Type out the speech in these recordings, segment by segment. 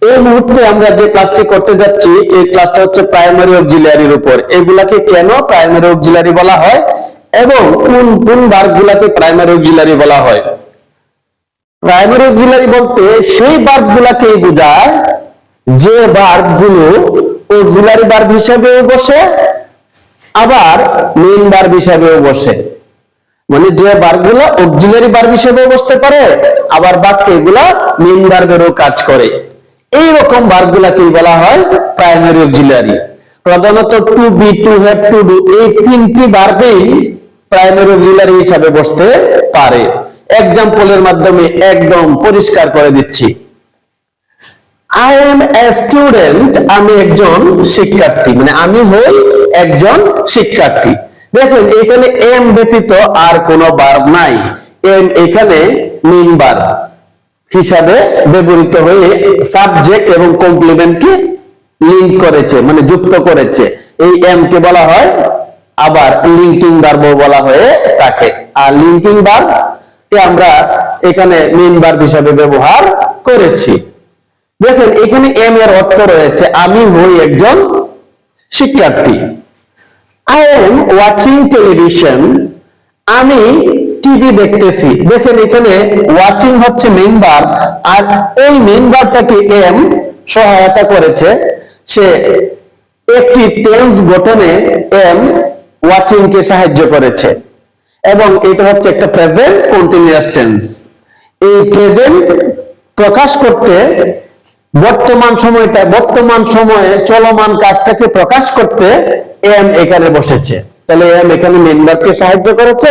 এই মুহূর্তে আমরা যে ক্লাসটি করতে যাচ্ছি এই ক্লাসটা হচ্ছে প্রাইমারি অক্সিলারির উপর। এগুলাকে কেন প্রাইমারি অক্সিলারি বলা হয় এবং কোন কোন ভার্বগুলাকে প্রাইমারি অক্সিলারি বলা হয়। প্রাইমারি অক্সিলারি বলতে সেই ভার্বগুলাকেই বোঝায় যে ভার্বগুলো অক্সিলারি ভার্ব হিসেবেও বসে আবার মেইন ভার্ব হিসেবেও বসে। মানে যে ভার্বগুলো অক্সিলারি ভার্ব হিসেবেও বসতে পারে আবার বাক্যে এগুলা মেইন ভার্বেরও কাজ করে। এই রকম ভার্বগুলাকেই বলা হয় প্রাইমারি অক্সিলারি। প্রধানত to be, to have, to do এই তিনটি ভার্বেই প্রাইমারি অক্সিলারি হিসেবে বসতে পারে। এক্সাম্পলের মাধ্যমে একদম পরিষ্কার করে দিচ্ছি। I am a student, আমি একজন শিক্ষার্থী, মানে আমি হই একজন শিক্ষার্থী। দেখেন এখানে am ব্যতীত আর কোনো ভার্ব নাই। am এখানে মেইন ভার্ব হিসাবে ব্যবহৃত হয়ে সাবজেক্ট এবং কমপ্লিমেন্টকে লিংক করেছে, মানে যুক্ত করেছে। এই am কে বলা হয় আবার লিঙ্কিং ভার্বও বলা হয়ে থাকে। আর লিঙ্কিং ভার্ব কে আমরা এখানে মেইন ভার্ব হিসাবে ব্যবহার করেছি। দেখেন এখানে এম এর অর্থ রয়েছে আমি হই একজন শিক্ষার্থী। I am watching television, আমি টিভি দেখতেছি। দেখেন এখানে ওয়াচিং হচ্ছে মেইন ভার্ব আর এই মেইন ভার্বটাকে এম সহায়তা করেছে। সে একটি টেন্স গঠনে এম ওয়াচিং কে সাহায্য করেছে এবং এটা হচ্ছে একটা প্রেজেন্ট কন্টিনিউয়াস টেন্স। এই প্রেজেন্ট প্রকাশ করতে বর্তমান সময়ে চলমান কাজটাকে প্রকাশ করতে এম এখানে বসেছে। তাহলে এম এখানে মেইন ভার্বকে সাহায্য করেছে।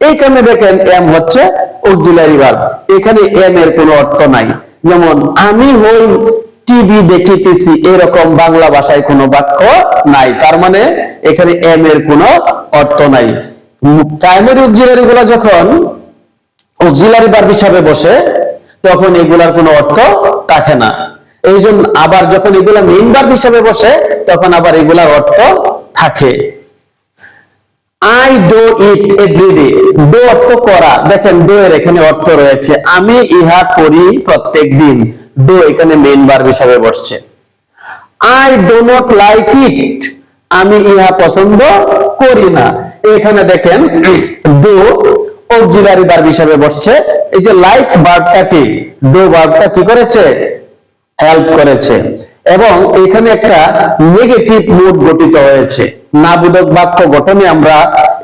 এইখানে দেখেন এম হচ্ছে অক্সিলারি ভার্ব। এখানে এম এর কোনো অর্থ নাই। যেমন আমি হই টিভি দেখিতেছি, এরকম বাংলা ভাষায় কোনো বাক্য নাই। তার মানে এখানে এম এর কোনো অর্থ নাই। প্রাইমারি অক্সিলারি গুলা যখন অক্সিলারি ভার্ব হিসাবে বসে তখন এগুলার কোনো অর্থ থাকে না। এই জন্য আবার যখন এগুলা মেইন ভার্ব হিসাবে বসে তখন আবার এগুলার অর্থ থাকে। I do it every day, do অর্থ করা। দেখেন do এর এখানে অর্থ রয়েছে আমি ইহা করি প্রত্যেক দিন। do এখানে মেইন ভার্ব হিসাবে বসছে। I do not like it, আমি ইহা পছন্দ করি না। এখানে দেখেন do অক্সিলারি ভার্ব হিসাবে বসছে। এই যে লাইক ভার্বটা কি, do ভার্বটা কি করেছে, হেল্প করেছে এবং এখানে একটা নেগেটিভ মুড গঠিত হয়েছে। নাবোধক বাক্য গঠনে আমরা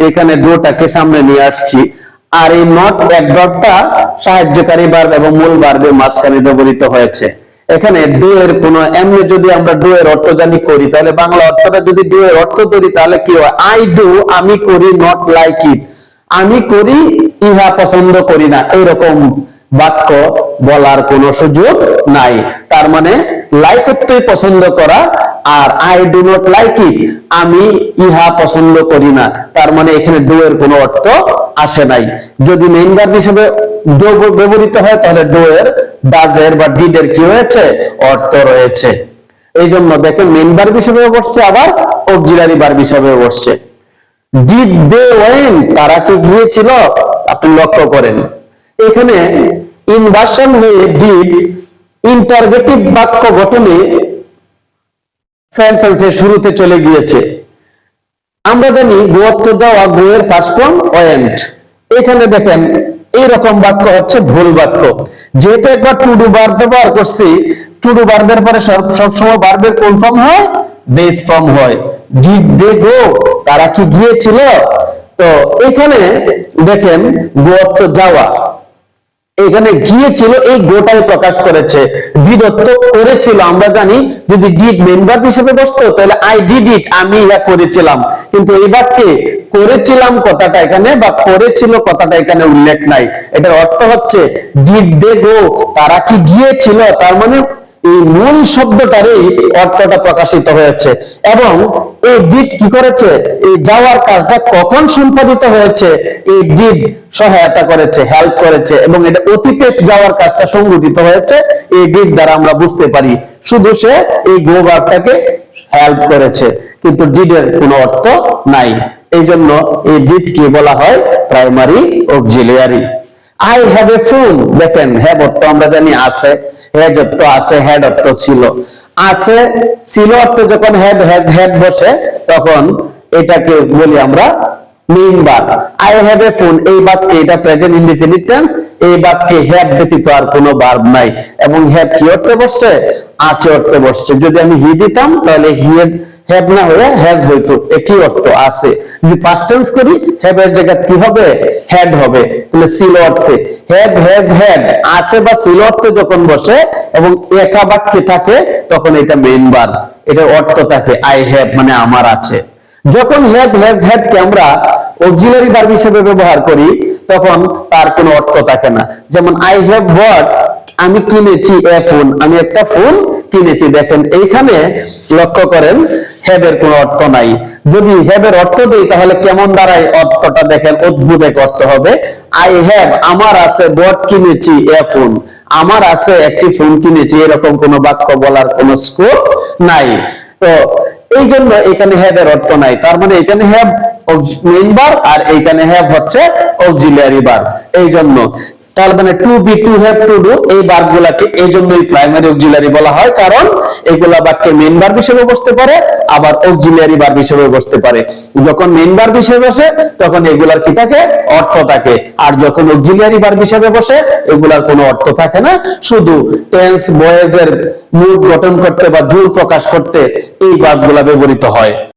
এখানে ডোটাকে সামনে নিয়ে আসছি। আর এই নট অ্যাডভার্বটা সাহায্যকারী ভার্ব এবং মূল ভার্বের মাঝখানে ব্যবহৃত হয়েছে। এখানে ডু এর কোনো এমনি যদি আমরা ডু এর অর্থ জানি করি তাহলে বাংলা অর্থটা যদি ডু এর অর্থ ধরি তাহলে কি হয়, আই ডু আমি করি, নট লাইক ইট আমি করি ইহা পছন্দ করি না। এইরকম বাক্য বলার কোনো সুযোগ নাই। তার মানে লাইক অর্থই পছন্দ করা আর I do not like it আমি ইহা পছন্দ করি না। তার মানে এখানে ডু এর কোনো অর্থ আসে নাই। যদি মেইন ভার্ব হিসেবে ডু ব্যবহৃত হয় তাহলে ডু এর, ডাজ এর বা ডিড এর কি হয়েছে, অর্থ রয়েছে। এই জন্য দেখেন মেইন ভার্ব হিসেবে বসছে আবার অক্সিলারি ভার্ব হিসেবে বসছে। ডিড দে ওয়েন্ট, তারা কি গিয়েছিল। আপনি লক্ষ্য করেন এখানে ইনভার্সন হয়ে ডিড ইন্টারগেটিভ বাক্য গঠনে সেন্টেন্সের শুরুতে চলে গিয়েছে। আমরা জানি গো অর্থ দেওয়া, গো এর ফার্স্ট ফর্ম ওয়েন্ট। এখানে দেখেন এইরকম বাক্য হচ্ছে ভুল বাক্য। যেহেতু একবার টু ডু ভার্ব ব্যবহার করছি, টু ডু ভার্বের পরে সবসময় ভার্বের কোন ফর্ম হয়, বেস ফর্ম হয়। ডিড দে গো, তারা কি গিয়েছিল। তো এখানে দেখেন গো অর্থ যাওয়া, এখানে গিয়েছিল এই গোটাই প্রকাশ করেছে। ডিড অর্থ করেছিল। আমরা জানি যদি ডিড মেইন ভার্ব হিসেবে বসতো তাহলে আই ডিড ইট আমি ইহা করেছিলাম। কিন্তু এই বাক্যে করেছিলাম কথাটা এখানে বা করেছিল কথাটা এখানে উল্লেখ নাই। এটার অর্থ হচ্ছে ডিড দে গো, তারা কি গিয়েছিল। তার মানে এই মূল শব্দটারই অর্থটা প্রকাশিত হয়েছে এবং এই ডিড কি করেছে, এই যাওয়ার কাজটা কখন সম্পাদিত হয়েছে, এই ডিড সহায়তা করেছে, হেল্প করেছে এবং এটা অতীতে যাওয়ার কাজটা সংঘটিত হয়েছে এই ডিড দ্বারা আমরা বুঝতে পারি। শুধু সে এই গো ভার্বটাকে হেল্প করেছে কিন্তু ডিড এর কোনো অর্থ নাই। এই জন্য এই ডিড কে বলা হয় primary auxiliary. I have a phone, দেখেন হ্যাভ অর্থ আমরা জানি আছে, হ্যাজ অর্থ আছে, হ্যাড অর্থ ছিল। আছে ছিল অর্থে যখন হ্যাড হ্যাজ হ্যাড বসে তখন এটাকে বলি আমরা main verb. I have a phone, এই বাক্যে এটা প্রেজেন্ট ইনডিফিনিট টেন্স, এই বাক্যে হ্যাভ ব্যতীত আর কোনো ভার্ব নাই এবং হ্যাভ কি অর্থে বসছে? আছে অর্থে বসছে। যদি আমি হি দিতাম তাহলে হি হ্যাভ না হয়ে হ্যাজ হইতো, একই অর্থ আছে। যদি ফার্স্ট টেন্স করি হ্যাভ এর জায়গায় কি হবে? হ্যাড হবে। তাহলে ছিল অর্থে হ্যাভ হ্যাজ হ্যাড আছে বা ছিল অর্থে যখন বসে এবং একা বাক্যে থাকে তখন এটা মেইন ভার্ব, এটার অর্থ থাকে আই হ্যাভ মানে আমার আছে। যখন হ্যাভ হ্যাজ হ্যাড কে আমরা অক্সিলারি ভার্ব হিসেবে ব্যবহার করি তখন তার কোনো অর্থ থাকে না। যেমন আই হ্যাভ বট, আমি কিনেছি এ ফোন, আমি একটা ফোন কিনেছি। দেখেন এইখানে লক্ষ্য করেন হ্যাভ এর কোনো অর্থ নাই। যদি হ্যাভ এর অর্থ দেই তাহলে কেমন দাঁড়ায় অর্থটা? দেখেন অদ্ভুত এক অর্থ হবে। আই হ্যাভ আমার আছে বট কিনেছি এ ফোন, আমার আছে একটি ফোন কিনেছি, এরকম কোন বাক্য বলার কোন স্কোপ নাই। তো এই জন্য এখানে হ্যাভ এর অর্থ নাই। তার মানে এখানে হ্যাভ মেইন ভার্ব আর এইখানে হ্যাভ হচ্ছে অক্সিলিয়ারি ভার্ব। এই জন্য তার মানে to be, to have, to do এই ভার্ব গুলাকে এই জন্যই প্রাইমারি অক্সিলিয়ারি বলা হয়, কারণ এগুলা বাক্যে মেইন ভার্ব হিসেবে বসতে পারে আবার অক্সিলিয়ারি ভার্ব হিসেবে বসতে পারে। যখন মেইন ভার্ব হিসেবে বসে তখন এগুলার কি থাকে? অর্থ থাকে। আর যখন অক্সিলিয়ারি ভার্ব হিসেবে বসে এগুলার কোনো অর্থ থাকে না, শুধু টেন্স ভয়েস এর মুড গঠন করতে বা জোর প্রকাশ করতে এই ভার্ব গুলা ব্যবহৃত হয়।